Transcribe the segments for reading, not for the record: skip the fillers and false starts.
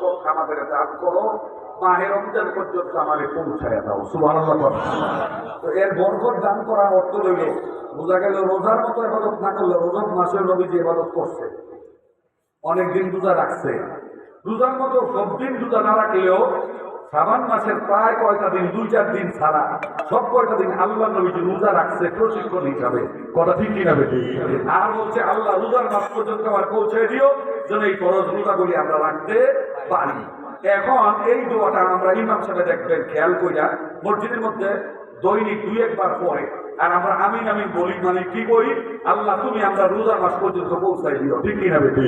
বরকত আমাদের দান করো, মাহে রমজান পর্যন্ত আমাদের পৌঁছায় দাও। সুবহানাল্লাহ। তো এর বরকত দান করার অর্থ হইল, বোঝা গেল রোজার মতো ইবাদত না করলে, রোজার মাসে নবীজি ইবাদত করছে, অনেকদিন রোজা রাখছে, রোজার মতো সব দিন রোজা না রাখলেও শাবান মাসের প্রায় কয়টা দিন, 2-4 দিন ছাড়া সব কয়টা দিন আল্লাহ নবীজি রোজা রাখছে প্রশিক্ষণ হিসাবে। কথা ঠিক কিনা বেটি? আর বলছে আল্লাহ রোজার মাস পর্যন্ত আমার পৌঁছে দিও, যেন এই ফরজ রোজাগুলি আমরা রাখতে পারি। এখন এই দোয়াটা আমরা ইমাম সাহেব দেখবেন খেয়াল কইরা মসজিদের মধ্যে দৈনিক 2-1 বার পড়ে, আর আমরা আমিন আমিন বলি, মানে কি করি, আল্লাহ তুমি আমরা রোজা মাস পর্যন্ত পৌঁছাই দিও। ঠিক কিনা বেটি?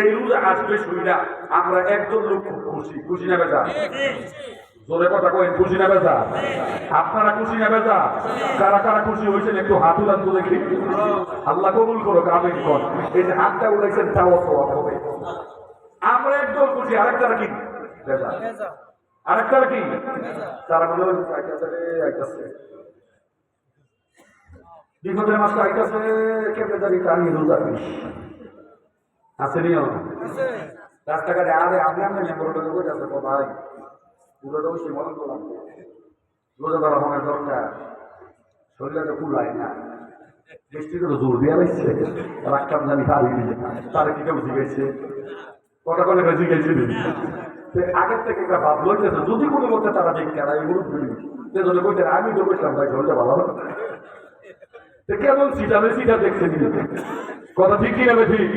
এই রোজা আসবে শুইনা আমরা একজন লোক খুব খুশি। খুশি না বেজা? জোরে কথা কই, খুশি না বেজা? আপনারা খুশি না বেজা? কারা কারা খুশি হয়েছেন একটু হাত উলান তো দেখি। আল্লাহ কবুল করো, আমিন কর। এই যে হাতটা উঠাইছেন তাও সওয়াব হবে। আমরা একদম খুশি, আরেকটা কি বেজা? আরেকটা কি? তারা মনে হয় আইতাছে বিপদের মাসটা আইতাছে, কেমনে জানি কানি রোজা আছে নিও রাস্তাঘাটে আরে আমি মেম্বরটাকে বলে আছে ভাই পুরোটা ওই মনে করলাম রোজা ধরা মনের দরকার, শরীরটা কুলায় না, বৃষ্টিতে তো জোর দিয়ে লাগছে, রাখতাম জানি হারিয়ে দিলে তারা কি কেউ জিজ্ঞেছে কটা করে জিজ্ঞেছে আগের থেকে একটা ভাব লইতেছে, যদি কোনো মধ্যে তারা দেখে আর এগুলো সেজন্য কইতে আমি তো বলছিলাম ভাই শরীরটা ভালো হবে কেমন সিটাবে সিটা দেখছে কথা ঠিক কিনা ঠিক?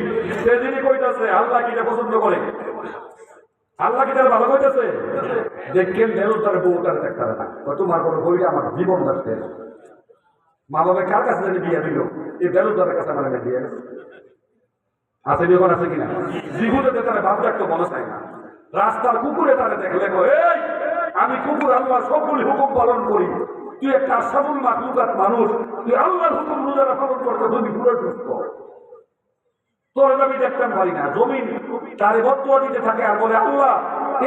সেদিনই কইতাছে আল্লাহ কিটা পছন্দ করে, আল্লাহ কি তারা ভালো কইতাছে? দেখেন বেরোজগার বউটার দেখা না, তোমার কোনো বইটা আমার জীবন দেখতে মা বাবা কার কাছে জানি বিয়ে দিল, এই বেরোজগারের কাছে আমার বিয়ে আছে যখন আছে কিনা? জীবনে তারা ভাব রাখতো মনে চায় না, রাস্তার কুকুরে তারা দেখলে এই আমি কুকুর আল্লাহর সবগুলি হুকুম পালন করি, তুই একটা আশাবুল মাখলুকাত মানুষ, তুই আল্লাহর হুকুম রোজারা পালন করতে তুমি পুরো সুস্থ, তোর আমি দেখতাম পারি না। জমিন তার বর্তমান দিতে থাকে আর বলে আল্লাহ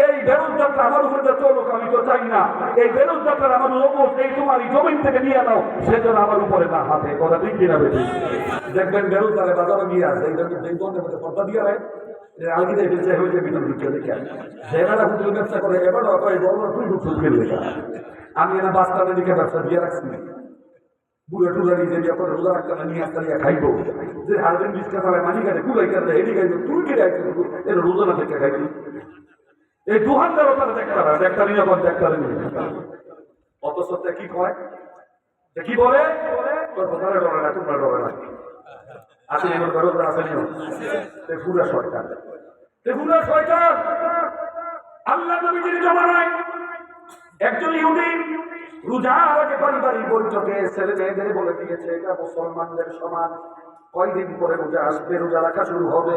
এই বেরোজগারটা আমার উপরে চলুক, আমি তো চাই না, এই বেরোজগারটা আমার লোক এই তোমার জমিন থেকে নিয়ে নাও, সেজন্য আমার উপরে না হাতে। কথা ঠিক কিনা বেশি? দেখবেন বেরোজগারে বাজারে নিয়ে আসে এই ধরনের মধ্যে পর্দা দিয়ে রায় আলগিতে ফেলছে হয়েছে ভিতর ঢুকে লেখা যেনারা হোটেল ব্যবসা করে এবারও তুই ঢুকে লেখা আমি এনা বাস্তানের দিকে ব্যবসা দিয়ে রাখছি বুড়ে টুলা নিজে যখন রোজা রাখতে নিয়ে আসতে খাইবো যে হারবেন বিস্কা খাবে মানি কাটে কুলাই কাটে হেডি খাইবো তুই কেটে আসছে এটা রোজা না থেকে খাইবি এই দোকানদারও তারা দেখতে নিয়ে যখন দেখতে অথচ কি কয় কি বলে তোর বোঝারে ডরে না তোমরা ডরে না আছে এমন বেরোজগার আছে নিও পুরা শয়তান পুরা শয়তান। আল্লাহ নবীজির জমানায় একজন ইহুদি রোজার আগে পারিবারিক বৈঠকে ছেলে মেয়েদের বলে দিয়েছে এটা মুসলমানদের সমাজ, কয়দিন পরে রোজা আসবে, রোজা রাখা শুরু হবে,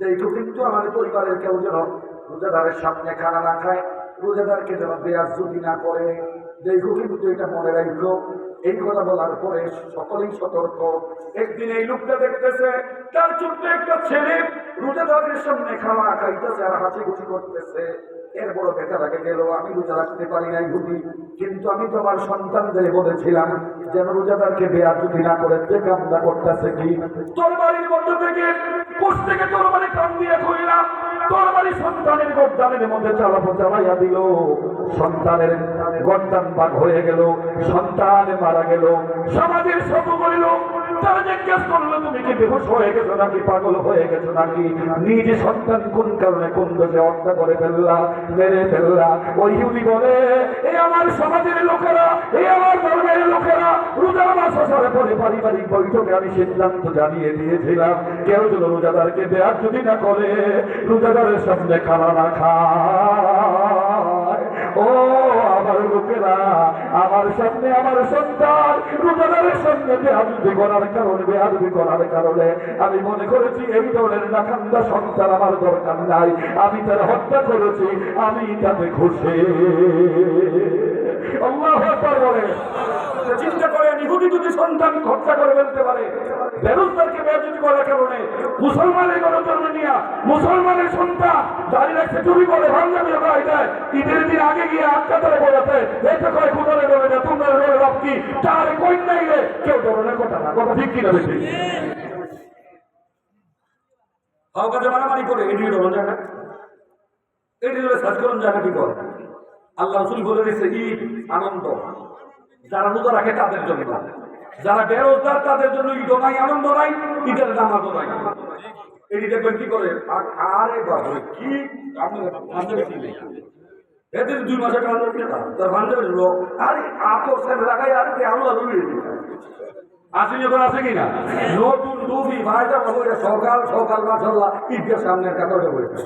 দেখো কিন্তু আমাদের পরিবারের কেউ যেন রোজাদারের সামনে খানা না খায়, রোজাদারকে যেন বেয়াজ্জতি না করে, দেখো কিন্তু এটা মনে রাখো। এই কথা বলার পরে সকলেই সতর্ক। একদিন এই লোকটা দেখতেছে তার ছোট্ট একটা ছেলে রোজাদারের সামনে খাওয়া খাইতেছে আর হাসিখুশি করতেছে, এর বড় বেটা লাগে গেল আমি রোজা রাখতে পারি নাই ভুগি, কিন্তু আমি তো আমার সন্তানদের বলেছিলাম যেন রোজাদারকে বেয়াজ্জতি না করে, কামনা করতেছে কি তোর বাড়ির মধ্য থেকে কোষ থেকে তোর বাড়ি কাম দিয়ে কইরা তোর বাড়ি সন্তানের গর্দানের মধ্যে চালাইয়া দিল, সন্তানের গর্দান ভাগ হয়ে গেল, সন্তান মারা গেল, সমাজের সব বলিল, তারা জিজ্ঞেস করলো তুমি কি বেহুশ হয়ে গেছো নাকি পাগল হয়ে গেছো নাকি, নিজে সন্তান কোন কারণে কোন দোষে হত্যা করে ফেললা, মেরে ফেললা। ওই ইহুদি বলে এই আমার সমাজের লোকেরা, এই আমার ধর্মের লোকেরা রোজার মাস আসার পরে পারিবারিক বৈঠকে আমি সিদ্ধান্ত জানিয়ে দিয়েছিলাম কেউ যেন রোজাদারকে বেয়াজ্জতি না করে, রোজাদারের সামনে খানা না খায়। ও আমার লোকেরা, আমার সামনে আমার সন্তান রোজাদারের সামনে বেয়াদবি করার কারণে আমি মনে করেছি এই ধরনের নাকান্দা সন্তান আমার দরকার নাই, আমি তার হত্যা করেছি, আমি তাতে খুশি। আল্লাহু আকবার বলে চিন্তা করেন ইহুদি যদি সন্তান হত্যা করে ফেলতে পারে, বেরোজগারকে বেয়াদবি করার কারণে মুসলমানের গণতন্ত্র নিয়ে মুসলমানের সন্তান দাঁড়িয়ে রাখছে চুরি করে ভাঙামি হয় যায়, ঈদের দিন আগে গিয়ে আটকা ধরে বলেছে এটা কয় কুদরে ডরে না তোমরা ডরে লাভ কি, তার কই নাই রে কেউ ধরনের কথা না। কথা ঠিক কিনা বেশি কাজে মারামারি করে এড়িয়ে ডরো যায় না, এটি হলো সাজকরণ জানা কি করে আল্লাহ রাসূল বলে দিয়েছে ঈদ আনন্দ, যারা রোজা রাখে তাদের জন্য, যারা বেরোজগার তাদের জন্য ঈদ নাই, আনন্দ নাই, ঈদের নামাজও নাই। এটি দেখবেন কি করে, আরে বাবা কি আপনি এদের 2 মাসের কারণে তার বান্ধবের লোক আরে আতর সেন লাগাই আর আল্লাহ রুই আসেনি এখন আছে কিনা নতুন ডুবি ভাইটা বলে সকাল সকাল মাশাআল্লাহ ঈদের সামনের কাতারে বসে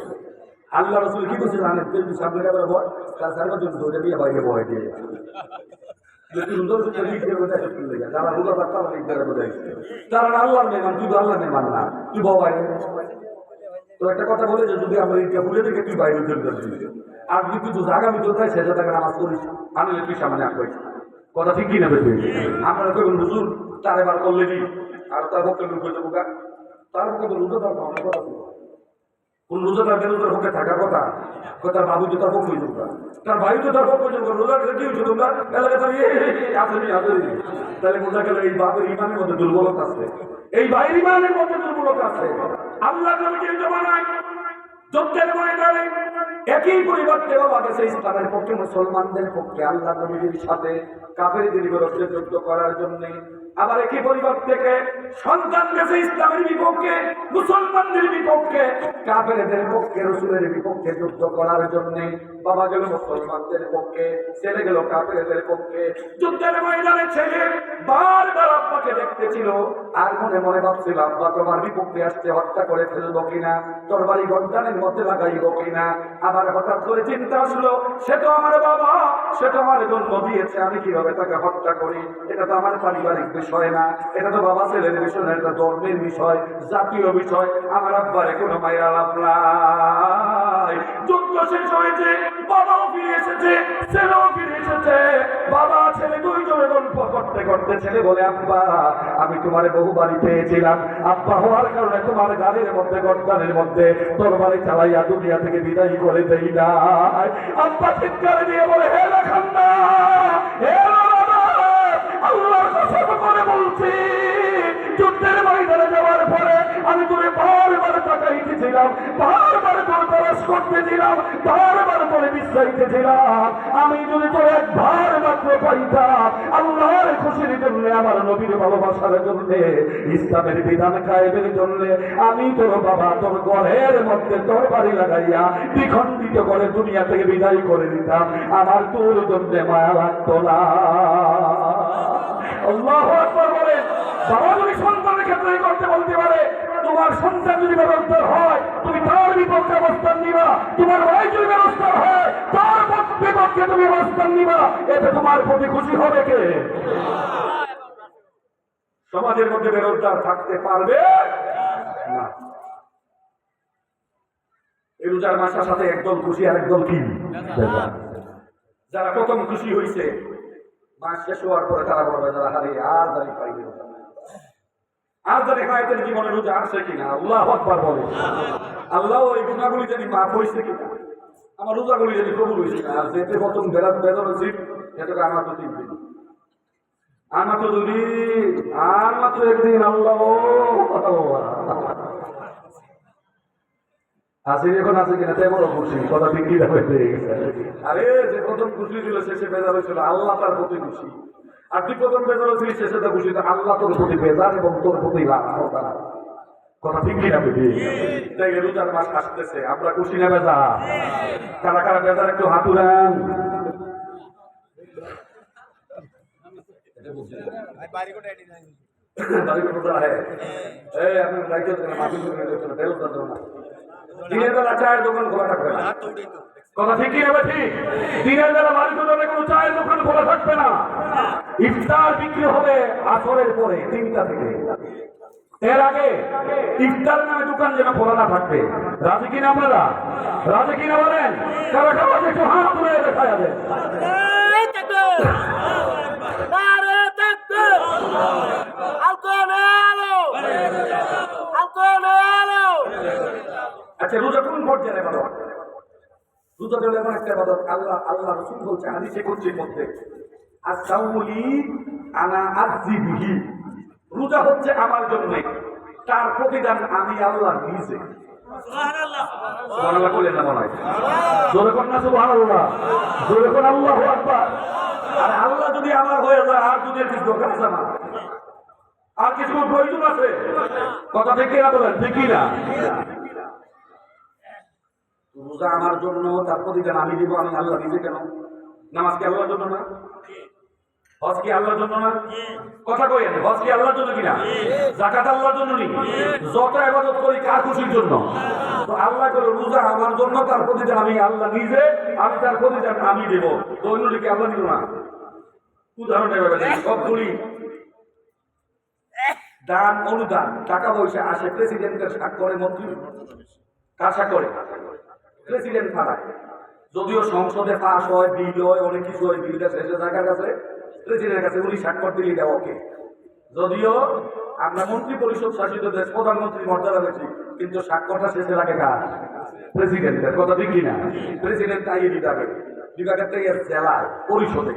আল্লাহ রাসূল কি বলছে জানেন, তুমি সামনের কাতারে বয় তার সারা দিন ধরে দিয়ে বাইরে বয় দিয়ে সুন্দর সুন্দর ঈদের মধ্যে শুরু হয়ে যায়, যারা রোজা রাখতে হবে ঈদের মধ্যে তারা আল্লাহর মেহমান, তুই তো আল্লাহর মেহমান না, তুই বাবাই তো একটা কথা বলে যে যদি আমরা ঈদকে ভুলে থেকে তুই বাইরে চলে যাচ্ছিস আর যদি তুই জায়গা ভিতরে তাই সেটা তাকে নামাজ করিস আমি তুই সামনে আঁকবাইছি, কথা ঠিক কিনা বেশি আপনারা কেউ হুজুর তার এবার করলে কি আর তার পক্ষে লোক হয়ে যাবো তার পক্ষে তো রোজা থাকবো অনেক কথা ছিল কোন রোজা তার বেরোজার পক্ষে থাকার কথা, তার বাবু তো তার পক্ষে হয়ে যাবো, তার ভাই তো তার পক্ষে হয়ে যাবো, রোজা কি হচ্ছে তোমরা এলাকা আসেনি আসেনি, তাহলে বোঝা গেল এই বাপের ইমানের মধ্যে দুর্বলতা আছে, এই ভাইয়ের ইমানের মধ্যে দুর্বলতা আছে। আল্লাহ নবীর জমানায় যুদ্ধের ময়দানে একই পরিবর্তে বাবা গেছে ইসলামের পক্ষে, মুসলমানদের পক্ষে আল্লাহ নবীর সাথে কাফেরদের বিরুদ্ধে যুদ্ধ করার জন্য, আবার একই পরিবার থেকে সন্তান গেছে ইসলামের বিপক্ষে, মুসলমানদের বিপক্ষে, কাফেরদের পক্ষে, রাসূলের বিপক্ষে যুদ্ধ করার জন্য। বাবা গেল মুসলমানদের পক্ষে, ছেলে গেল কাফেরদের পক্ষে। যুদ্ধের ময়দানে ছেলে বারবার আব্বাকে দেখতেছিল আর মনে মনে ভাবছিল আব্বা তোমার বিপক্ষে আসছে, হত্যা করে ফেলবো কিনা, তরবারি গর্দানের মধ্যে লাগাইব কিনা। আবার হঠাৎ করে চিন্তা আসলো সে তো আমার বাবা, সে তো আমার জন্ম দিয়েছে, আমি কিভাবে তাকে হত্যা করি, এটা তো আমার পারিবারিক বিষয় না, এটা তো বাবা ছেলের বিষয় না, এটা ধর্মের বিষয়, জাতীয় বিষয়, আমার আব্বারে কোনো মায়া লাভ নাই। যুদ্ধ শেষ হয়েছে, বাবাও ফিরে এসেছে, ছেলেও ফিরে এসেছে, বাবা ছেলে দুইজনে গল্প করতে করতে ছেলে বলে আব্বা আমি তোমার বহু বাড়ি পেয়েছিলাম, আব্বা হওয়ার কারণে তোমার গাড়ির মধ্যে গর্দানের মধ্যে তরবারি চালাইয়া দুনিয়া থেকে বিদায় করে দেই না। আব্বা চিৎকার দিয়ে বলে হে রাখান্না, হে বাবা, আল্লাহর কসম করে বলছি যুদ্ধের ময়দানে যাওয়ার পরে আমি তোরে বারবার তাকাইতেছিলাম, বারবার তোর তলাশ করতেছিলাম, বারবার তোরে বিশ্বাইতেছিলাম, আমি যদি তোর একবার মাত্র পাইতাম আল্লাহর খুশির জন্য, আমার নবীর ভালোবাসার জন্য, ইসলামের বিধান কায়েমের জন্য, আমি তোর বাবা তোর ঘরের মধ্যে তোর বাড়ি লাগাইয়া দ্বিখণ্ডিত করে দুনিয়া থেকে বিদায় করে দিতাম, আমার তোর জন্য মায়া লাগতো না। আল্লাহু আকবার বলেন। বাবা যদি সন্তানের ক্ষেত্রে করতে বলতে পারে, তোমার সন্তান যদি ব্যবস্থার হয় তুমি তার বিপক্ষে অবস্থান নিবা, তোমার ভাই যদি ব্যবস্থার হয় তার বিপক্ষে তুমি অবস্থান নিবা, এতে তোমার প্রতি খুশি হবে কে? সমাজের মধ্যে বেরোজগার থাকতে পারবে না। এই রোজার মাসের সাথে একদল খুশি আর একদল কি, যারা প্রথম খুশি হয়েছে মাস শেষ হওয়ার পরে তারা বলবে যারা হারিয়ে আর জানি পাইবে আর জানি খাইতেন জীবনে রোজা আসছে কিনা। আল্লাহু আকবার বলে, আল্লাহ ওই গুণাগুলি জানি মাফ হয়েছে কিনা, আমার রোজাগুলি জানি কবুল হয়েছে না। আর যেতে প্রথম বেদন উচিত সেটাকে আমার তো 3 দিন, আমার তো 2 দিন, আর মাত্র 1 দিন। আল্লাহ আছে এখন আছে কিনা তাই বড় খুশি, কথা ঠিক কি যাবে। আরে যে প্রথম খুশি ছিল শেষে বেজার হয়েছিল, আল্লাহ তার প্রতি খুশি। আর তুই প্রথম বেজার হয়েছিলি শেষে তো খুশি, আল্লাহ তোর প্রতি বেজার এবং তোর প্রতি লাভ, কথা ঠিক কিনা বেশি। তাই রোজার মাস আসতেছে, আমরা খুশি না বেজা? কারা কারা বেজার একটু হাত উড়ান। দিনের বেলা চায়ের দোকান খোলা থাকবে না, কথা ঠিক কি হবে? ঠিক। দিনের বেলা বাড়িতে কোনো চায়ের দোকান খোলা থাকবে না, ইফতার বিক্রি হবে আসরের পরে 3টা থেকে, এর আগে ইফতার নামে দোকান যেন খোলা না থাকবে। রাজি কিনা আপনারা? রাজি কিনা বলেন? কারা কারা একটু হাত তুলে দেখা যাবে। আচ্ছা, রোজা কোন পর্যায়ে ইবাদত? রোজা হলো এমন একটা ইবাদত, আল্লাহ রাসূল বলছে হাদিসে কুদসির মধ্যে, আস-সাওমুলি আনা আযজি বিহি, রোজা হচ্ছে আমার জন্য, তার প্রতিদান আমি আল্লাহ নিজে। সুবহানাল্লাহ। সুবহানাল্লাহ বলেন না মনে হয়? জোরে কর না সুবহানাল্লাহ, জোরে কর আল্লাহু আকবার। আর আল্লাহ যদি আমার হয়ে যায় আর দুনিয়ার কিছু দরকার আছে না, আর কিছু প্রয়োজন আছে? কথা ঠিক কিনা বলেন, ঠিক কিনা? রোজা আমার জন্য, তার প্রতিদান আমি দিব, আমি আল্লাহ নিজে কেন? নামাজ কি আল্লাহর জন্য না? হজ কি আল্লাহর জন্য না? কথা কইেন, হজ কি আল্লাহর জন্য কিনা? যাকাত আল্লাহর জন্য নি? যত ইবাদত করি কার খুশির জন্য? তো আল্লাহ বলে রোজা আমার জন্য, তার প্রতিদান আমি আল্লাহ নিজে, আমি তার প্রতিদান আমি দেব। তো অন্যদিকে আল্লাহ দিব না? উদাহরণ এভাবে সবগুলি দান অনুদান টাকা পয়সা আসে প্রেসিডেন্টের স্বাক্ষরে, মন্ত্রী কার স্বাক্ষরে? প্রেসিডেন্ট পাঠায়। যদিও সংসদে পাস হয়, বিল হয়, অনেক কিছু হয়, বিলটা শেষে থাকার কাছে প্রেসিডেন্টের কাছে উনি স্বাক্ষর দিলে দেওয়া ওকে। যদিও আমরা মন্ত্রী পরিষদ শাসিত দেশ, প্রধানমন্ত্রী মর্যাদা বেশি, কিন্তু স্বাক্ষরটা শেষে লাগে কার? প্রেসিডেন্টের। কথা ঠিক কিনা? প্রেসিডেন্ট তাই বিভাগে, বিভাগের থেকে জেলায় পরিষদে,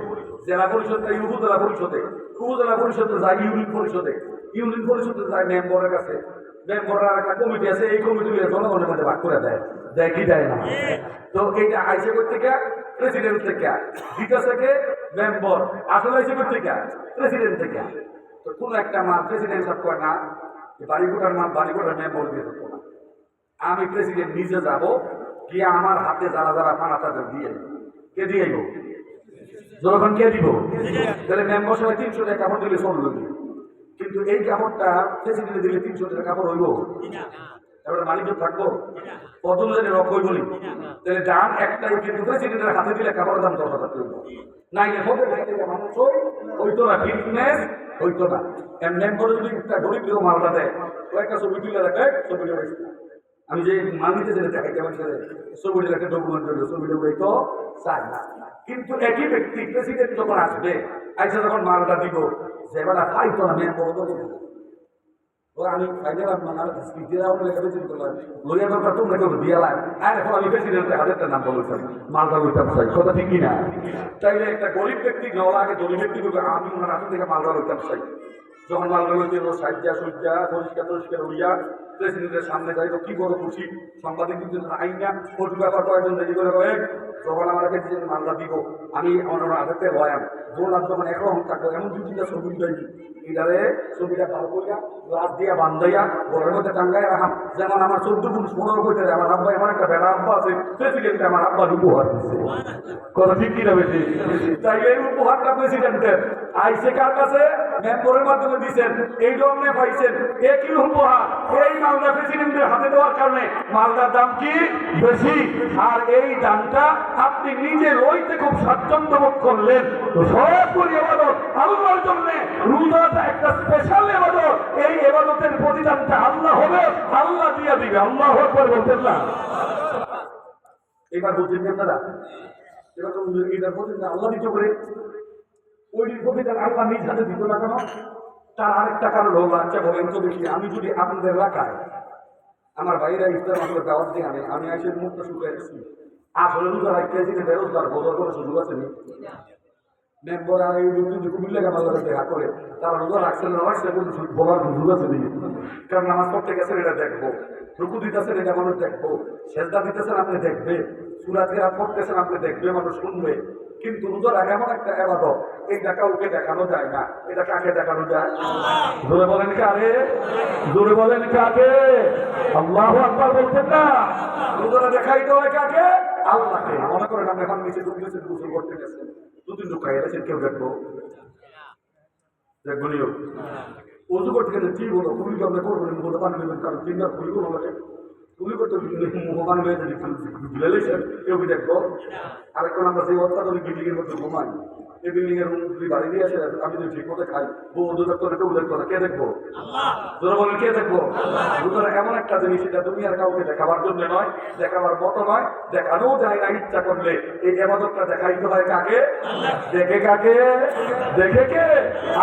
জেলা পরিষদ থেকে উপজেলা পরিষদে, উপজেলা পরিষদে যায় ইউনিয়ন পরিষদে, ইউনিয়ন পরিষদে যায় মেম্বরের কাছে, মেম্বরের একটা কমিটি আছে, এই কমিটি জনগণের মধ্যে ভাগ করে দেয়, দেয় কি দেয় না? তো এইটা আইসে থেকে প্রেসিডেন্ট থেকে, দিতে থেকে মেম্বর, আসলে আইসে থেকে প্রেসিডেন্ট থেকে। তো কোন একটা মাল প্রেসিডেন্ট সব করে না, বাড়িঘোটার মাল বাড়িঘোটার মেম্বর দিয়ে থাকতো না। আমি প্রেসিডেন্ট নিজে যাব, গিয়ে আমার হাতে যারা যারা পানা তাদের দিয়ে, কে দিয়ে যখন কে দিব? তাহলে মেম্বার সবাই 300 টাকা কাপড় দিলে চলবে, কিন্তু এই কাপড়টা প্রেসিডেন্ট দিলে 300 টাকা কাপড় হইব? এবারে মালিক থাকবো কত রক হইব নি? তাহলে দাম একটাই, কিন্তু প্রেসিডেন্টের হাতে দিলে কাপড়ের দাম 10,000 হইব। নাইলে হবে মানুষ হইতো না, ফিটনেস হইতো না। মেম্বার যদি একটা গরিব কেউ মালটা দেয়, ও একটা ছবি তুলে রাখে, ছবিটা আমি যে মাল নিতে যেতে দেখাই কেমন ছেলে, ছবিটা একটা ডকুমেন্ট করবে, ছবিটা তো চাই না। কিন্তু একই ব্যক্তি প্রেসিডেন্ট যখন আসবে, আইসা যখন মালটা দিব, সেবেলা পাইতো না মেম্বার আমি লইয়া দরকার তোমরা কেউ দিয়ে লাগ, আর এখন আমি প্রেসিডেন্টের হাতের নাম বলেছেন মালটা লইতাম চাই। কথা ঠিক কিনা? তাইলে একটা গরিব ব্যক্তি নেওয়া আগে গরিব ব্যক্তি বলবে আমি ওনার হাতের থেকে মালটা লইতাম চাই। যখন মালটা লইতে সাজ্জা সজ্জা পরিষ্কার পরিষ্কার হইয়া প্রেসিডেন্টের সামনে যাই, তো কি বড় খুশি, সাংবাদিক কিন্তু আইন না ফটো ব্যাপার কয়েকজন রেডি করে কয়েক, যখন আমার প্রেসিডেন্ট মালটা দিব আমি ওনার হাতের থেকে বয়ান বললাম, যখন এখন থাকবো এমন 2-3টা ছবি উঠাইনি, এটারে ছবিটা ভালো করিয়া গ্লাস দিয়া বান্ধাইয়া ঘরের মধ্যে টাঙ্গাই রাখাম, যেমন আমার 14 ফুট 15 ফুটের আমার আব্বা, এমন একটা বেড়া আব্বা আছে, প্রেসিডেন্ট আমার আব্বার উপহার দিচ্ছে। কথা ঠিক কিনা বেশি? তাই এই উপহারটা প্রেসিডেন্টের আইসে কার কাছে? মেম্বরের মাধ্যমে দিচ্ছেন, এই জন্য পাইছেন একই উপহার। এই মালটা প্রেসিডেন্টের হাতে দেওয়ার কারণে মালটার দাম কি বেশি, আর এই দামটা আপনি নিজে লইতে খুব স্বাচ্ছন্দ্য বোধ করলেন। তো সবগুলি এবাদত আল্লাহর জন্য, রোজাটা একটা স্পেশাল এবাদত। এই এবাদতের প্রতিদানটা আল্লাহ হবে, আল্লাহ দিয়ে দিবে। আল্লাহু আকবার বলতেন না? এবার বলছেন আপনারা, এবার তো এটার প্রতিদান আল্লাহ দিতে পারে, ওই প্রতিদান আল্লাহ নিজ হাতে দিত না কেন? তার আরেকটা কারণ হলো, আচ্ছা বলেন তো দেখি, আমি যদি আপনাদের এলাকায় আমার ভাইরা ইফতার মাত্র দাওয়াত দিয়ে আনে, আমি এসে মুখটা শুকিয়ে গেছি, আসলে রোজা রাখতে বেরোজগার বোঝা করে সুযোগ আছে নি? মেম্বর আর এই যদি কুমিল্লা গামাল্লারে দেখা করে, তারা রোজা রাখছে না রাখছে বলার সুযোগ আছে নি? কারণ নামাজ পড়তে গেছেন এটা দেখবো, রুকু দিতেছেন এটা মানুষ দেখবো, সেজদা দিতেছেন আপনি দেখবে, সূরা কিরাত পড়তেছেন আপনি দেখবে, মানুষ শুনবে। কিন্তু রোজা রাখা এমন একটা ইবাদত, এইটা কাউকে দেখানো যায় না। এটা কাকে দেখানো যায়? জোরে বলেন কারে? জোরে বলেন কাকে? আল্লাহু আকবার বলতেন না? রোজাটা দেখাইতে হয় কাকে? আল্লাহকে। মনে করেন আপনি এখন নিচে ঢুকতেছেন, গোসল করতে গেছেন, 2-3 ঢুক খাইয়া গেছেন, কেউ দেখবো? দেখবো নিও ওজু করতে গেলে কি বলো, তুমি কি আমরা করবো বলে পানি নেবেন, কারণ 3টা খুলি কোনো লাগে তুমি করতে মোহমান হয়ে যদি লেলেছেন, কেউ কি দেখবো? আরেকটা আমরা সেই অত্যাধুনিক বিল্ডিং এর মধ্যে ঘুমাই, এই বিল্ডিং এর যদি বাড়ি দিয়ে আসে, আমি যদি ঠিক মতো খাই, বউ দেখতো না, কেউ দেখতো না, কে দেখবো? ধরে বলেন কে দেখবো? এমন একটা জিনিস, এটা তুমি আর কাউকে দেখাবার জন্য নয়, দেখাবার মতো নয়, দেখানো যায় না। ইচ্ছা করলে এই ইবাদতটা দেখাইতে হয় কাকে? দেখে কাকে? দেখে কে?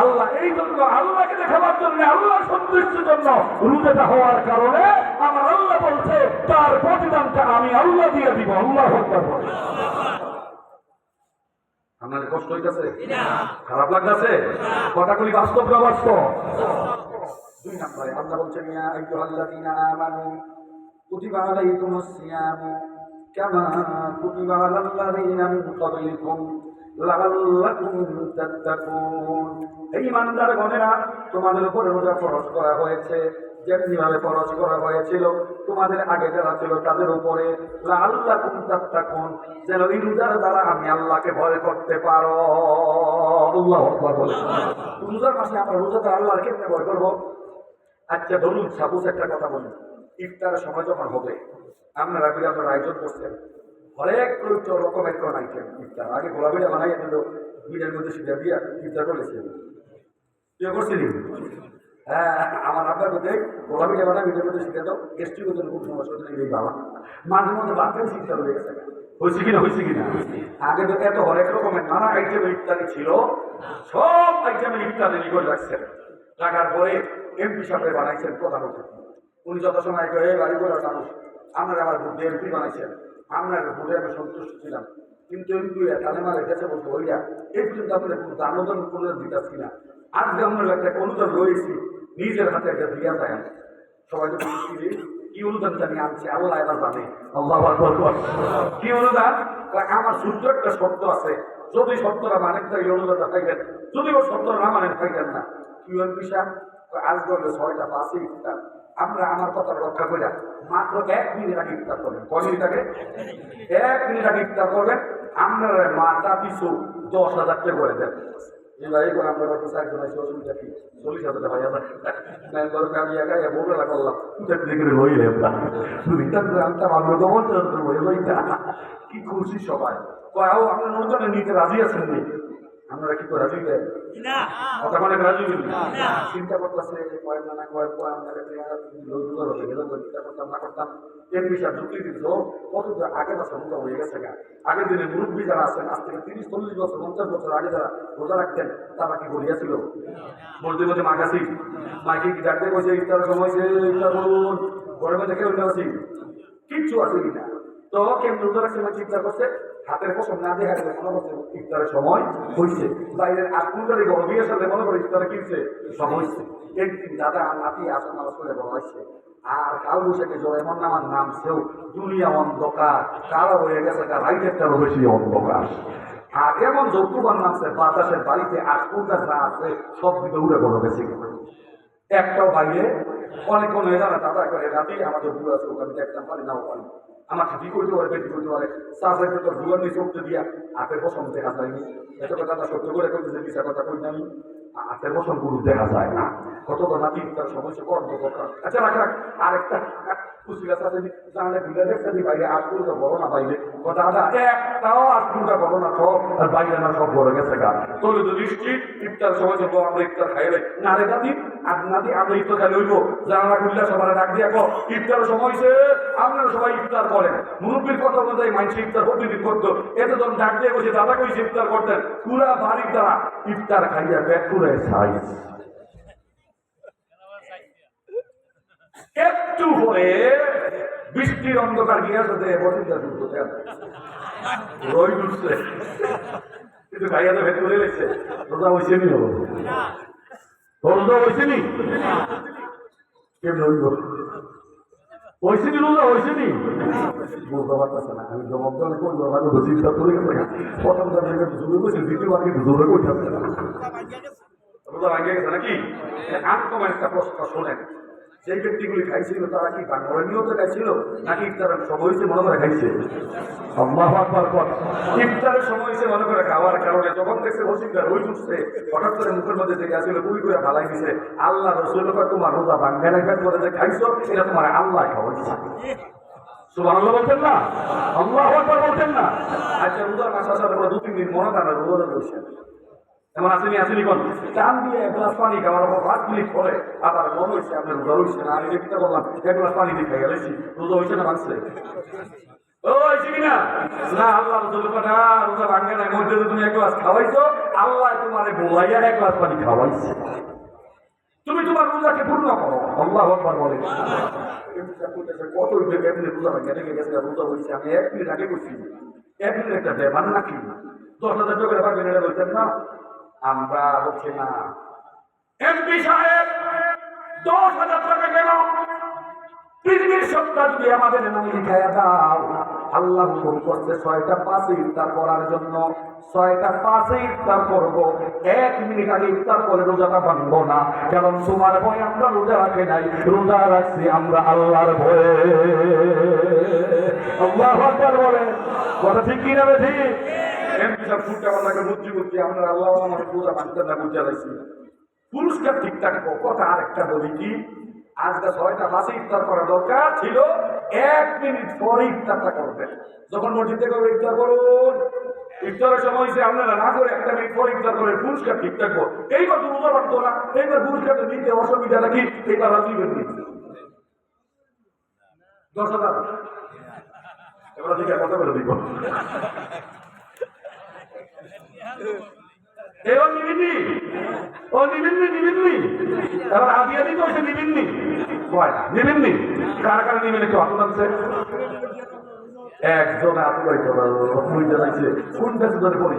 আল্লাহ। এই জন্য আল্লাহকে দেখাবার জন্য, আল্লাহর সন্তুষ্টির জন্য রোজাটা হওয়ার কারণে আমার আল্লাহ বলছে তার প্রতিদানটা আমি আল্লাহ দিয়ে দিব। আল্লাহু আকবার। আপনাদের কষ্ট হইতেছে? খারাপ লাগতেছে? কথাগুলি বাস্তব না বাস্তব? 2 নম্বরে আল্লাহ বলছেন ইয়া আইয়ুহাল্লাযীনা আমানু কুতিবা আলাইকুমুস সিয়ামু কামা কুতিবা আলাল লাযিনা মিন ক্বাবলিকুম লাআল্লাকুম তাত্তাকুন। এই ইমানদারগণেরা, তোমাদের উপরে রোজা ফরজ করা হয়েছে যেমনিভাবে ফরজ করা হয়েছিল তোমাদের আগে যারা ছিল তাদের উপরে, লাআল্লাকুম তাত্তাকুন, যেন এই রোজার দ্বারা আমি আল্লাহকে ভয় করতে পারো। আল্লাহু আকবার বলে। রোজার মাসে আমরা রোজাদার আল্লাহকে কেমনে ভয় করবো? আচ্ছা ধরুন সাপোজ একটা কথা বলি, ইফতারের সময় যখন হবে আপনারা বিরাটের আয়োজন করছেন, হরেক রকমের কোন আইটেম ইফতার আগে গোলা বিড়া বানাই দিল, বিড়ের মধ্যে সেটা দিয়া ইফতার করেছে কেউ করছিলি? হ্যাঁ, আমার আব্বার মধ্যে গোলা বিড়া বানাই বিড়ের মধ্যে শিখে দাও, গেস্টির মধ্যে খুব সমস্যা হচ্ছে এই বাবা মাঝে মধ্যে বাচ্চার ইফতার হয়ে গেছে। হয়েছে কিনা? আগে তো এত হরেক রকমের নানা আইটেমের ইফতারি ছিল, সব আইটেমের ইফতার রেডি করে রাখছেন। রাখার পরে এমপি সাহেব বানাইছেন প্রধান অতিথি। উনি যত সময় বাড়ি করার মানুষ, আপনারা আমার ভোট এমপি বানাইছেন, আপনার ভোটে আমি সন্তুষ্ট ছিলাম, কিন্তু এমপি তালে মারে গেছে বলতে হইয়া এই পর্যন্ত আপনাদের কোনো দানোদন করে দিতেছি না। আজকে আমরা একটা অনুদান রয়েছি, নিজের হাতে একটা দিয়া যায় সবাই তো কি অনুদান জানি আনছে আল্লাহ এবার জানে। কি অনুদান? আমার ছোট্ট একটা শব্দ আছে, যদি শব্দরা মানেন তাই অনুদানটা পাইবেন, যদি ও শব্দরা না মানেন পাইবেন না। কি বিষয়? আজ ধরলে 6টা 5 ইফতার, আমরা আমার কথা রক্ষা করে মাত্র 1 মিনিট আগে ইফতার করবেন। কয় মিনিট আগে? 1 মিনিট আগে ইফতার করবেন। আপনার মাথা পিছু 10,000 টাকা করে দেন। এই করে আমরা কত 4 জন আছে, অসুবিধা কি? 40,000 টাকা হয়ে যাবে। আমি একাই বলে করলাম দেখে রইলে কি খুশি সবাই। কয়াও আপনার নতুন নিতে রাজি আছেন নি? আপনারা কি করে রাজি দেন? কথা মানে রাজি চিন্তা করতেছে আগে বছর হয়ে গেছে। আগের দিনে মুরব্বী যারা আছেন, আজ থেকে 30-40 বছর 50 বছর আগে যারা রোজা রাখতেন তারা কি বলিয়াছিল? বলতে বলতে মাগাছি মাকে কি ডাকতে বসে ইফতার সময় ইফতার করুন, ঘরের মধ্যে কেউ নেওয়াছি কিচ্ছু আছে কিনা? তো কেমন রোজা রাখছে না চিন্তা করছে, হাতের পছন্দ না দেখা গেলে মনে করছে ইফতারের সময় হয়েছে। বাইরের 8 বড় বিয়ের সাথে মনে করে ইফতারে কিনছে সময় হয়েছে। একদিন দাদা নাতি আসন নামাজ করে বড় হয়েছে, আর কাল বৈশাখে জল এমন নামার নামছেও দুনিয়া অন্ধকার, কালো হয়ে গেছে, রাইটেরটারও বেশি অন্ধকার। আর এমন যৌতুবান নামছে বাতাসের বাড়িতে 8 যা আছে সব দিকে উড়ে বড় গেছে। একটাও বাইরে অনেক হয়ে যাবে দাদা করে রাতে আমাদের বুড়ো আছে ওখানে দেখতাম পারি নাও পারি, আমার হাতি করতে পারে বেটি করতে পারে, চাষাইতে তোর দুয়ার নিয়ে চলতে দিয়া হাতের পছন্দ দেখা যায়নি। এত কথা সত্য করে করতেছে, মিশা কথা কই আমি হাতের পছন্দ গুরু দেখা যায় না। কত নাতি তার সমস্যা কর্ম দরকার। আচ্ছা রাখ রাখ আরেকটা খুশি গাছ আছে জানলে ভিড়ে দেখছেন বাইরে 8 বড় না বাইরে দাদা একটাও 8 বড় না সব, আর বাইরে না সব বড় গেছে গা। তোলে তো নিশ্চিত ইফতার সময় যাবো আমরা ইফতার খাইলে না রে দাদি আর নাতি আমরা ইফতার খাই লইব জানালা খুললে সবার ডাক দিয়ে ইফতার সময় সে আপনারা সবাই ইফতার করেন। মুরব্বীর কথা অনুযায়ী মানুষ ইফতার প্রতিদিন করতো, এত জন ডাক দিয়ে বসে দাদা কইছে ইফতার করতেন, পুরা বাড়ির দ্বারা ইফতার খাইয়া পেট পুরে সাইজ। একটু পরে বৃষ্টির অন্ধকার গিয়ে সাথে বসিন্দা শুরু রই উঠছে, কিন্তু ভাইয়া তো ভেতরে লেগেছে রোজা হয়েছে নি, রোজা হয়েছে নি কেমন হইব হয়েছে নি রোজা হয়েছে নি বলতে পারতেছে না। আমি জবাব দেওয়া করবো আমি বসিটা তুলে গেছে প্রথম জুড়ে বসে দ্বিতীয় আর কিন্তু জোরে করতে পারছে না, রোজা ভাঙিয়ে গেছে নাকি? আনকমন একটা প্রশ্ন শোনেন, যে ব্যক্তিগুলি খাইছিল তারা কি বাংলার নিয়তে খাইছিল নাকি ইফতারের সময় হয়েছে মনে করে খাইছে? আল্লাহু আকবার। ইফতারের সময় হয়েছে মনে করে খাওয়ার কারণে যখন দেখছে বসিন্দা রই উঠছে, হঠাৎ করে মুখের মধ্যে থেকে আসলে পুরি করে ভালাই দিছে। আল্লাহ রসুল তোমার রোজা ভাঙ্গা রাখার পরে যে খাইছো এটা তোমার আল্লাহ খাওয়াইছে। সুবহানাল্লাহ বলছেন না? আল্লাহু আকবার বলছেন না? আচ্ছা রোজার মাস আসার পরে 2-3 দিন মনে থাকে রোজা বসে এমন আসেনি কোন টান দিয়ে 1 গ্লাস পানি খাওয়ার পর 5 মিনিট পরে আবার মনে হয়েছে আপনার রোজা হয়েছে না, আমি দেখতে বললাম 1 গ্লাস পানি দিয়ে খাই গেছি, রোজা হয়েছে না ভাঙছে? হয়েছে কিনা? না আল্লাহ কথা রোজা ভাঙে না, মধ্যে তুমি 1 গ্লাস খাওয়াইছো, আল্লাহ তোমার গোলাইয়া 1 গ্লাস পানি খাওয়াইছে, তুমি তোমার রোজাকে পূর্ণ করো। আল্লাহু আকবার বলে। কত এমনি রোজা ভাঙে রেখে গেছে, রোজা হয়েছে আমি 1 মিনিট আগে করছি, 1 মিনিট একটা ব্যাপার নাকি? 10,000 টাকা পাবেন এটা বলছেন না, আমরা হচ্ছে না। এমপি সাহেব 10,000 টাকা কেন? পৃথিবীর সত্তা যদি আমাদের নামে লিখাইয়া দাও আল্লাহ হুকুম করছে 6টা 5 ইফতার করার জন্য। 6টা 5 ইফতার করব, 1 মিনিট আগে ইফতার করে রোজাটা ভাঙবো না। কারণ তোমার ভয় আমরা রোজা রাখি নাই, রোজা রাখছি আমরা আল্লাহর ভয়ে। আল্লাহু আকবার বলেন, কথা ঠিক কি না ঠিক? এমনি সব ফুটবলারকে বুদ্ধি আমরা আল্লাহ আমার রোজা ভাঙতে না বুঝা লাইছি। পুরস্কার ঠিকঠাক কথা। আরেকটা বলি কি, আজকে 6টা 5 ইফতার করা দরকার ছিল, 1 মিনিট পরে ইফতারটা করবেন। যখন মসজিদ থেকে ইফতার করুন, ইফতারের সময় হয়েছে আপনারা না করে 1 মিনিট পরে ইফতার করে পুরস্কার ঠিকঠাক। এইবার তো রোজা পারতো না, এইবার পুরস্কারটা নিতে অসুবিধা নাকি? এইবার আর দিবেন নি 10,000। এবার দিকে কত করে দিব? এবার নিবিননি, ও নিবিননি। এবার আদিয়া দিত সে নিবিননি, নিবিননি। কার কারণে নিবেন একটু হাত লাগছে? একজন হাত লাইছে, কোনটা ধরে করি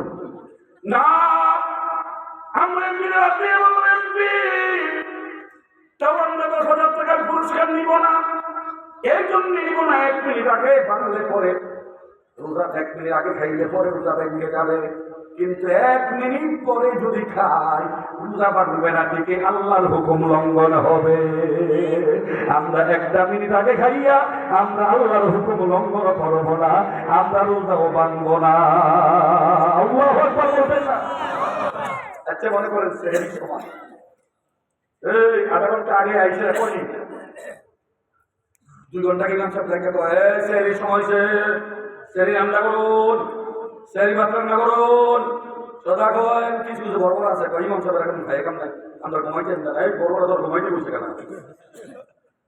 না। আমরা তাও আমরা 10,000 টাকার পুরস্কার নিব না। এই জন্য নিব না, 1 মিনিট আগে বাংলে পরে রোজা, 1 মিনিট আগে খাইলে পরে রোজা ভেঙে যাবে। কিন্তু 1 মিনিট পরে যদি খাই রোজা ভাঙবে না, ঠিকই আল্লাহর হুকুম লঙ্ঘন হবে। আমরা 1টা মিনিট আগে খাইয়া আমরা আল্লাহর হুকুম লঙ্ঘন করব না, আমরা রোজাও ভাঙবো না। আল্লাহু আকবার বলবেন না? আচ্ছা মনে করেন সেহরির সময় এই আধা ঘন্টা আগে আইসে এখনই 2 ঘন্টা কি নাম সব দেখা তো সেহরির সময় সেহরি রান্না করুন, সেহরি ভাত রান্না করুন। সদা কয়েন কিছু কিছু বড় বড় আছে, ইমাম সাহেব এখন খাই কাম নাই, আমরা ঘুমাইতে না। এই বড় বড় তোর ঘুমাইতে বসে কেন?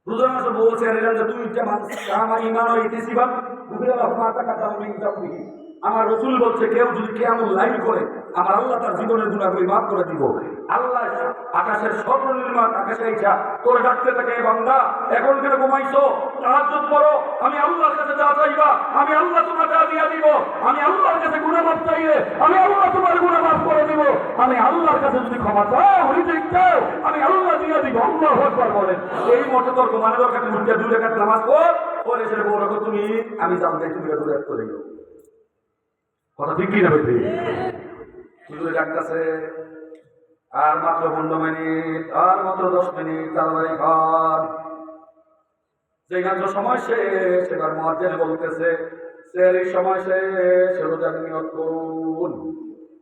রোজা মাসে বলছে আমার ইমান ইতিসিবান আমার রসুল বলছে, কেউ যদি কিয়ামুল লাইল করে আমার আল্লাহ তার জীবনের গুনাহগুলি মাফ করে দিব। আল্লাহ আকাশের সর্বনির্মাণ আকাশে ইচ্ছা তোরে ডাকতে থাকে, বান্দা এখন কেন ঘুমাইছো? তাহাজ্জুদ পড়ো, আমি আল্লাহর কাছে যা চাইবা আমি আল্লাহ তোমার যা দিয়া দিব। আমি আল্লাহর কাছে গুনাহ মাফ চাইলে আমি আল্লাহ তোমার গুনাহ মাফ করে দিব। আমি আল্লাহর কাছে যদি ক্ষমা চাও, রিজিক চাও, আমি আল্লাহ দিয়া দিব। আল্লাহু আকবার বলেন। এই মতে তোর ঘুমানো দরকার, মুরগা 2 রাকাত নামাজ পড়ে সেটা বড় করে তুমি আমি জানতে তুমি 2 রাকাত করে দিও। কথা ঠিক কি না বেটি? হুজুরে ডাকতেছে আর মাত্র 15 মিনিট, আর মাত্র 10 মিনিট, তাড়াতাড়ি খান। যেই মাত্র সময় শেষ, এবার মুয়াজ্জিন বলতেছে সেহরির সময় শেষ, রোজার নিয়ত করুন।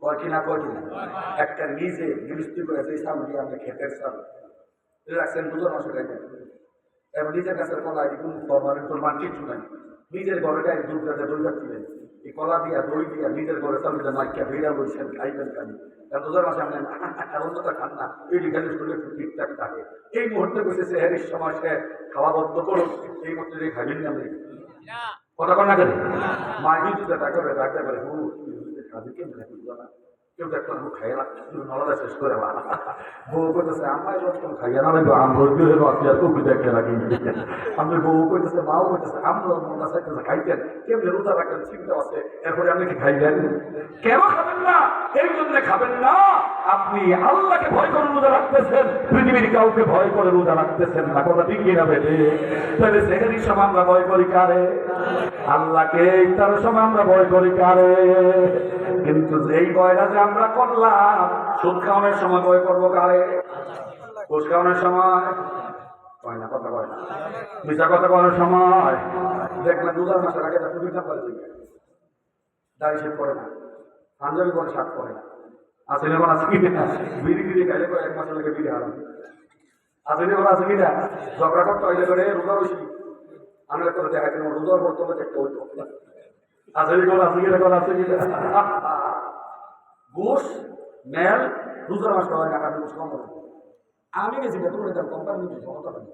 কয় কিনা একটা নিজে নিবিষ্ট করে সেই সামনে আমরা খেতের সামনে রাখছেন রোজার মাসে খাইতেন। এবার নিজের কাছে কলা কোন ফরমান কিছু নাই, নিজের ঘরে গায়ে দুধ রাখে দই রাখছিলেন, এই কলা দিয়া দই দিয়া নিজের ঘরে সামনে মাইকা ভিড়া বলছেন খাইবেন খালি। কারণ রোজার মাসে আপনি অন্যটা খান না, এই লিখালি শরীরে একটু ঠিকঠাক থাকে। এই মুহূর্তে বসে সেহরির সময় সে খাওয়া বন্ধ করুন, এই মুহূর্তে যে খাইবেন না আপনি কথা কন না কেন? মা কিন্তু ডাকতে পারে খাবি কেমন না, কেউ দেখলাম খাইয়া না নলাদা শেষ করে বউ কইতেছে আমার যখন খাইয়া না লাগবে আমরা তুমি দেখতে লাগি। আমি বউ কইতেছে, মাও কইতেছে আমরা মনটা চাইতেছে খাইতেন, কেমনি রোজা রাখেন চিন্তা আছে, এরপরে আপনি কি খাইবেন? কেন খাবেন না? এই জন্য খাবেন না আপনি আল্লাহকে ভয় করে রোজা রাখতেছেন, পৃথিবীর কাউকে ভয় করে রোজা রাখতেছেন না। কথা ঠিক কিনা বেটে? তাহলে সেখানের সময় আমরা ভয় করি কারে? আল্লাহকে। ইফতারের সময় আমরা ভয় করি কারে? কিন্তু যেই ভয়টা যে আমরা করলাম, সুদ খাওয়ানোর সময় ভয় করবো কারে? ঘুষ খাওয়ানোর সময় কয় না, কথা কয় না, মিথ্যা কথা করার সময় দেখবেন রোজার মাসের আগে প্রতিজ্ঞা করে দিবে, দাড়ি শেভ করে না, পাঞ্জাবি করে শাক করে না। আসলে এখন আছে কি না? বিড়ি খাইলে করে 1 মাসের লেগে বিড়ি হারাম। আসলে এখন আছে কি না? ঝগড়া করতে হইলে করে রোজা রসি আমরা করে দেখাই দেবো, রোজার বর্তমানে দেখতে হইতো। আসলে কোন আছে কিনা, কোন আছে কিনা? ঘুষ মেল রোজার মাস হয় না, কারণ ঘুষ কম হবে। আমি গেছি বেতন দিতাম কোম্পানি ক্ষমতা নেই,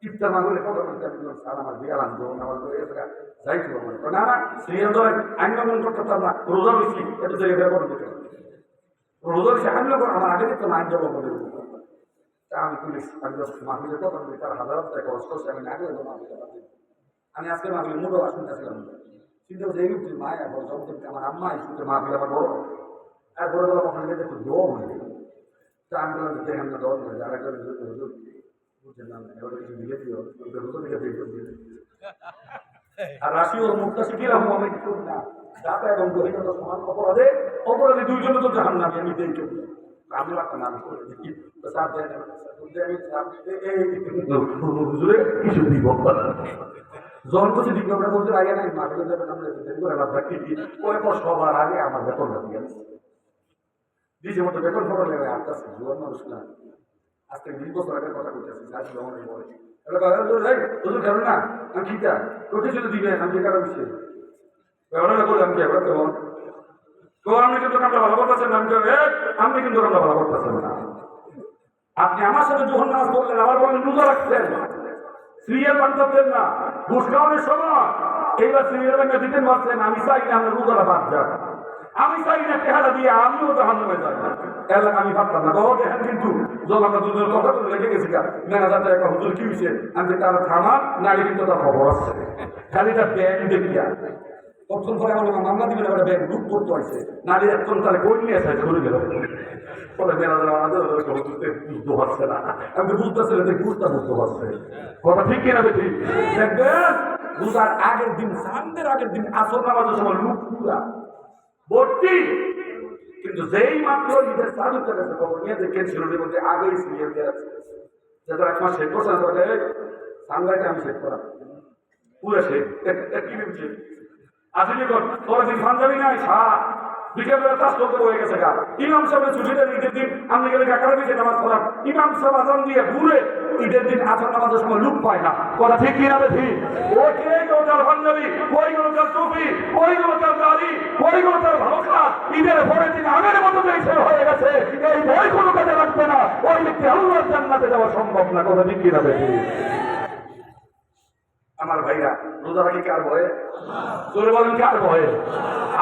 ইফতার না করলে কথা বলতে স্যার আমার বিয়াল আনতো আমার যাইছিল না না সিরিয়াল ধরে আইন মন করতে পারতাম না। রোজা বেশি এত জায়গায় ব্যবহার দিতে রোজা বেশি আইন আমার আগে দিত না, আইন জমা করে আমি পুলিশ আমি মাহফিলের কথা বলি, তার হাজার টাকা কষ্ট করছে, আমি আগে মাহফিলে আমি আজকে মাহফিলে মুডও আসুনতেছিলাম, চিন্তা করছি এই মায়া বড় জমতে আমার আম্মা শুনতে মাহফিল আমার বড় আর বড় বড় কখন গেলে একটু দম হয়ে গেল। তা আমি বললাম দেখেন না দম হয়ে যারা করে বুঝছেন না, এবার কিছু দিলে দিও হুজুর দিকে দিয়ে আর রাশি ও মুক্তা শিখিলাম আমি কিছু না যাতা এবং বহিগত সমান অপরাধে অপরাধী দুইজনে তো জাহান নামে আমি দেখি আমি একটা নাম করে দেখি স্যার হুজুরে কিছু দিব জন কিছু দিব না বলতে আগে নাই মাঠে যাবেন আমরা করে লাভ রাখি ওই পর সবার আগে আমার বেতনটা দিয়ে দিয়েছে মতো বেতন ফটো নেবে আসতেছে জোয়ান মানুষ না আজ থেকে 20 বছর আগের কথা বলতেছি সাথে জমানো বলে হুজুর কেন না আমি কিতা কোটি ছিল দিবে আমি যে কারো বিষয় ব্যবহার করলাম কি এবার কেমন তো আপনি কিন্তু কামটা ভালো করতেছেন আমি আপনি কিন্তু কামটা ভালো করতেছেন না আপনি আমার সাথে যখন নামাজ পড়লেন আবার বলেন রোজা রাখছেন সিরিয়াল বাঁধতেন না ঘুষ খাওয়ানোর সময় এইবার সিরিয়াল ব্যাংকে দিতেন পারছেন আমি চাই না আমার রোজাটা বাদ যাক আমি চাই না চেহারা দিয়ে আমিও জাহান নামে যাই এলাকা আমি ভাবতাম না দেখেন কিন্তু যখন আমরা দুজনের কথা বলে রেখে গেছি ম্যানেজার একটা হুজুর কি হয়েছে আমি তার থামার নারী কিন্তু তার খবর আছে খালি তার ব্যাগ দেখিয়া তখন পরে আমার মামলা দিবেন একটা ব্যাগ লুট করতে হয়েছে নারী একজন তাহলে কই নিয়ে আসে ঘুরে গেল পরে ম্যানেজার আমাদের বুঝতে পারছে না আমি তো বুঝতেছি না বুঝতে পারছে কথা ঠিক কিনা দেখি দেখবেন রোজার আগের দিন সান্দের আগের দিন আসর নামাজের সময় লুট পুরা ভর্তি কিন্তু যেই মাত্র ঈদের চালু চলে গেছে খবর নিয়ে দেখেন শিরোনের মধ্যে আগেই সিরিয়াল দেওয়া আছে যাতে এক মাস শেষ করছে না তাহলে সাংবাদিক আমি শেষ করা পুরো শেষ কি ভেবেছে আসলে তোরা দিন পাঞ্জাবি নাই সাত বিকেলবেলা তাস করতে হয়ে গেছে গা ইমাম সাহেবের ছুটিটা ঈদের দিন আপনি গেলে কাকার পিছিয়ে নামাজ পড়ান ইমাম সাহেব আজান দিয়ে ঘুরে ঈদের দিন আসর নামাজের সময় লুক পায় না কথা ঠিক কিনা বেশি ওইগুলো তার পাঞ্জাবি ওইগুলো তার টুপি ওইগুলো তার দাড়ি ওইগুলো তার ভালো খাত ঈদের পরের দিন আগের মতো যে হয়ে গেছে এই ভয় কোনো কাজে রাখবে না ওই ব্যক্তি আল্লাহর জান্নাতে যাওয়া সম্ভব না কথা ঠিক কিনা বেশি আমার ভাইরা রোজা রাখি কার ভয়ে তোরে বলেন কার ভয়ে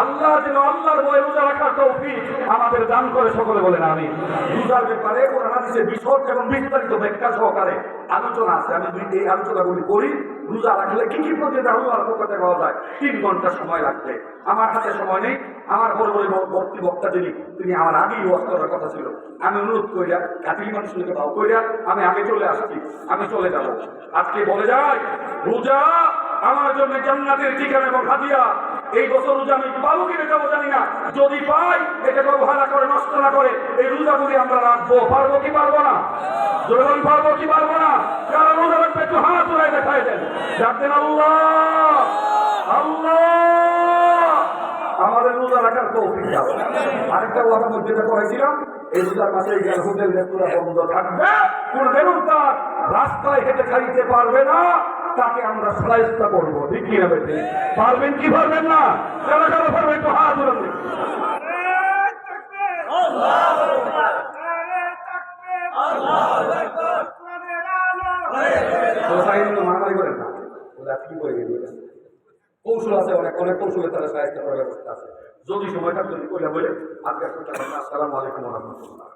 আল্লাহ যেন আল্লাহর ভয়ে রোজা রাখার তৌফিক আমাদের দান করে সকলে বলেন আমি রোজার ব্যাপারে কোরআন হাদিসে বিশদ এবং বিস্তারিত ব্যাখ্যা সহকারে আলোচনা আছে আমি এই আলোচনাগুলি করি রোজা রাখলে কি কি প্রতিটা আল্লাহর পক্ষ থেকে পাওয়া যায় 3 ঘন্টা সময় লাগবে আমার হাতে সময় নেই আমার বড় বক্তা যিনি তিনি আমার আগেই ওয়াজ করার কথা ছিল আমি অনুরোধ করিয়া কাতিলি মানুষকে ভাও করিয়া আমি আগে চলে আসছি আমি চলে যাব আজকে বলে যাই রোজা আমার জন্য জান্নাতের ঠিকানা এবং হাদিয়া এই বছর রোজা আমি পাবো কিনা যাবো জানি না যদি পাই এটাকে অবহেলা করে নষ্ট না করে এই রোজাগুলি আমরা রাখবো পারবো কি পারবো না যদি পারবো কি পারবো না যারা রোজা রাখবে একটু হাত উড়াই দেখাই দেন ডাকতেন আল্লাহ আল্লাহ আমাদের রোজা রাখার তৌফিক দাও আরেকটা ওয়াদা মধ্যে করেছিলাম এই রোজার মাসে হোটেল রেস্তোরাঁ বন্ধ থাকবে কোন বেরোজগার রাস্তায় হেঁটে খাইতে পারবে না তাকে আমরা সাহায্য করবো ঠিক কিনা বেশি পারবেন কি পারবেন না যারা যারা পারবেন একটু হাত উড়ান মারামারি করেন না ওরা কি করে কৌশল আছে অনেক অনেক কৌশলে তারা সাহায্য করার ব্যবস্থা আছে যদি সময়টা যদি কইলা বলে আজকে আসসালামু আলাইকুম ওয়া রাহমাতুল্লাহ